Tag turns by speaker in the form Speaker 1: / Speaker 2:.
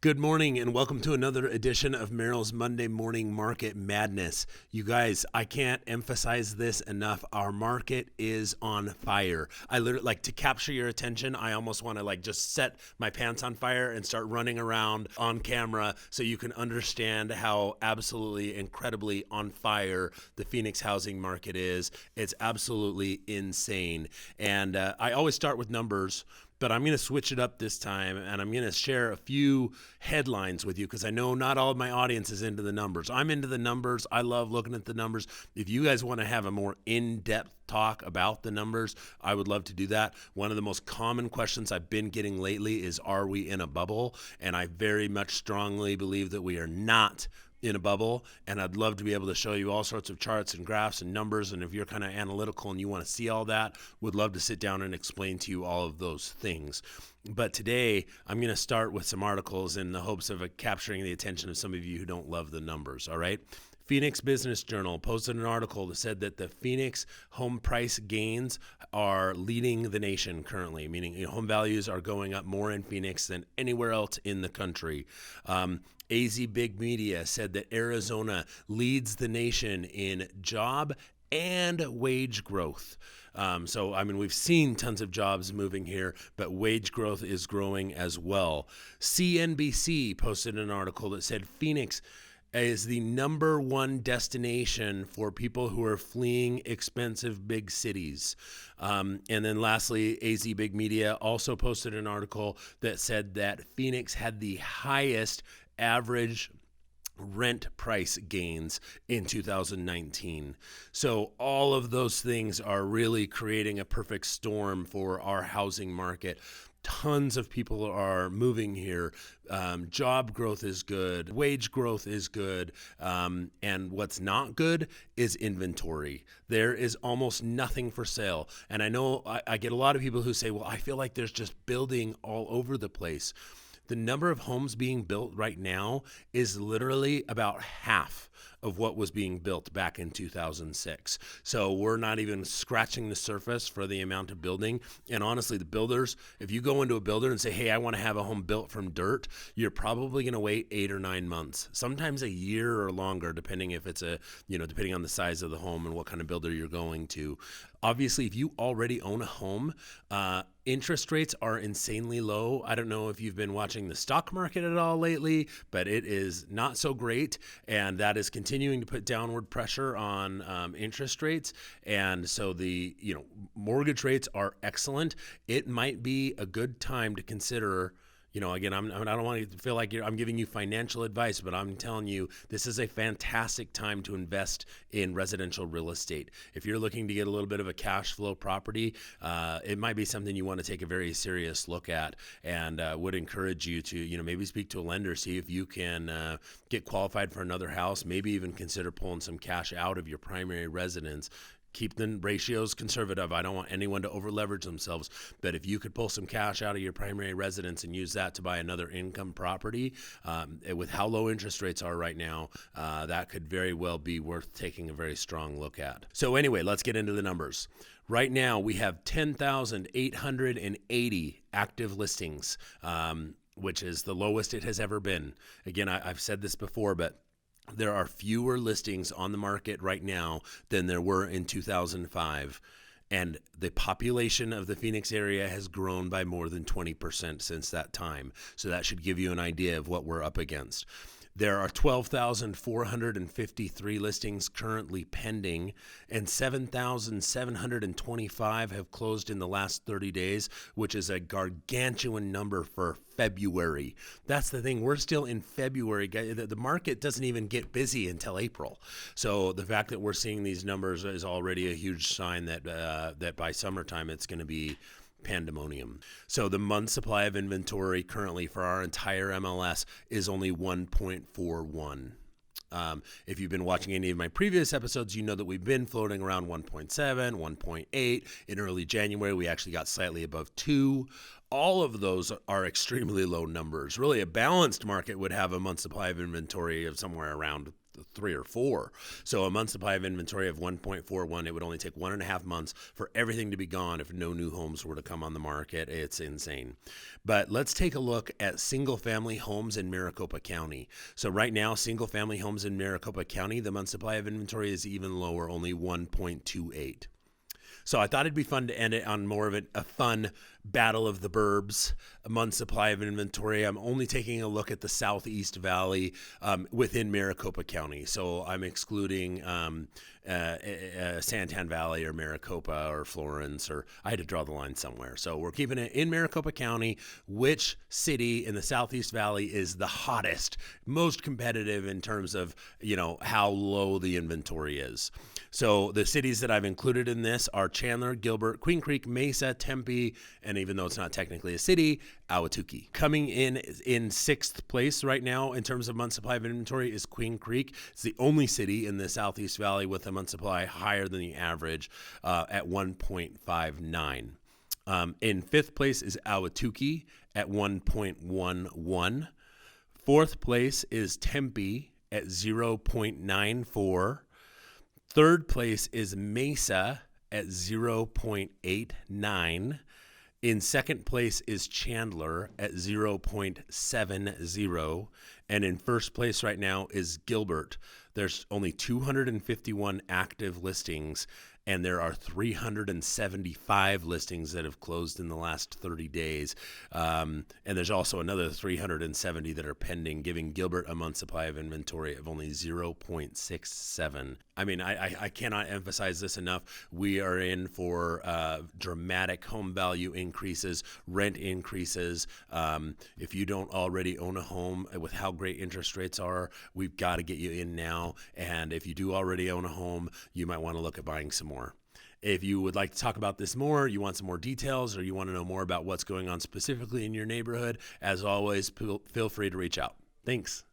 Speaker 1: Good morning and welcome to another edition of Merrill's Monday Morning Market Madness. You guys, I can't emphasize this enough. Our market is on fire. I literally, like, to capture your attention, I almost want to just set my pants on fire and start running around on camera so you can understand how absolutely incredibly on fire the Phoenix housing market is. It's absolutely insane. And I always start with numbers, but I'm going to switch it up this time, and I'm going to share a few headlines with you because I know not all of my audience is into the numbers. I'm into the numbers. I love looking at the numbers. If you guys want to have a more in-depth talk about the numbers, I would love to do that. One of the most common questions I've been getting lately is, are we in a bubble? And I very much strongly believe that we are not in a bubble, and I'd love to be able to show you all sorts of charts and graphs and numbers, and if you're kind of analytical and you want to see all that, would love to sit down and explain to you all of those things. But today, I'm going to start with some articles in the hopes of capturing the attention of some of you who don't love the numbers, all right? Phoenix Business Journal posted an article that said that the Phoenix home price gains are leading the nation currently, meaning home values are going up more in Phoenix than anywhere else in the country. AZ Big Media said that Arizona leads the nation in job and wage growth. We've seen tons of jobs moving here, but wage growth is growing as well. CNBC posted an article that said Phoenix is the number one destination for people who are fleeing expensive big cities. And then lastly, AZ Big Media also posted an article that said that Phoenix had the highest average rent price gains in 2019. So all of those things are really creating a perfect storm for our housing market. Tons of people are moving here. Job growth is good. Wage growth is good. And what's not good is inventory. There is almost nothing for sale. And I know I get a lot of people who say, well, I feel like there's just building all over the place. The number of homes being built right now is literally about half of what was being built back in 2006. So we're not even scratching the surface for the amount of building. And honestly, the builders, if you go into a builder and say, hey, I want to have a home built from dirt, you're probably going to wait 8 or 9 months, sometimes a year or longer, depending if it's depending on the size of the home and what kind of builder you're going to. Obviously, if you already own a home, interest rates are insanely low. I don't know if you've been watching the stock market at all lately, but it is not so great, and that is continuing to put downward pressure on interest rates. And so the mortgage rates are excellent. It might be a good time to consider. Again, I don't want to feel like I'm giving you financial advice, but I'm telling you this is a fantastic time to invest in residential real estate. If you're looking to get a little bit of a cash flow property, it might be something you want to take a very serious look at, and would encourage you to maybe speak to a lender, see if you can get qualified for another house, maybe even consider pulling some cash out of your primary residence. Keep the ratios conservative. I don't want anyone to over leverage themselves, but if you could pull some cash out of your primary residence and use that to buy another income property, with how low interest rates are right now, that could very well be worth taking a very strong look at. So anyway, let's get into the numbers. Right now, we have 10,880 active listings, which is the lowest it has ever been. Again, I've said this before, but there are fewer listings on the market right now than there were in 2005. And the population of the Phoenix area has grown by more than 20% since that time. So that should give you an idea of what we're up against. There are 12,453 listings currently pending, and 7,725 have closed in the last 30 days, which is a gargantuan number for February. That's the thing. We're still in February. The market doesn't even get busy until April. So the fact that we're seeing these numbers is already a huge sign that by summertime it's going to be pandemonium. So the month supply of inventory currently for our entire MLS is only 1.41. If you've been watching any of my previous episodes, you know that we've been floating around 1.7, 1.8. In early January, we actually got slightly above 2. all of those are extremely low numbers. Really, a balanced market would have a month supply of inventory of somewhere around 3 or 4. So a month supply of inventory of 1.41, it would only take 1.5 months for everything to be gone if no new homes were to come on the market. It's insane. But let's take a look at single family homes in Maricopa County. So right now, single family homes in Maricopa County, the month supply of inventory is even lower, only 1.28. So I thought it'd be fun to end it on more of a fun battle of the burbs, a month supply of inventory. I'm only taking a look at the Southeast Valley within Maricopa County. So I'm excluding Santan Valley or Maricopa or Florence, or I had to draw the line somewhere. So we're keeping it in Maricopa County. Which city in the Southeast Valley is the hottest, most competitive in terms of, how low the inventory is? So the cities that I've included in this are Chandler, Gilbert, Queen Creek, Mesa, Tempe, and even though it's not technically a city, Ahwatukee. Coming in sixth place right now in terms of month supply of inventory is Queen Creek. It's the only city in the Southeast Valley with a month supply higher than the average at 1.59. In fifth place is Ahwatukee at 1.11. Fourth place is Tempe at 0.94. Third place is Mesa at 0.89. In second place is Chandler at 0.70. And in first place right now is Gilbert. There's only 251 active listings, and there are 375 listings that have closed in the last 30 days. And there's also another 370 that are pending, giving Gilbert a month supply of inventory of only 0.67. I mean, I cannot emphasize this enough. We are in for dramatic home value increases, rent increases. If you don't already own a home with how great interest rates are, we've got to get you in now. And if you do already own a home, you might want to look at buying some more. If you would like to talk about this more, you want some more details, or you want to know more about what's going on specifically in your neighborhood, as always, feel free to reach out. Thanks.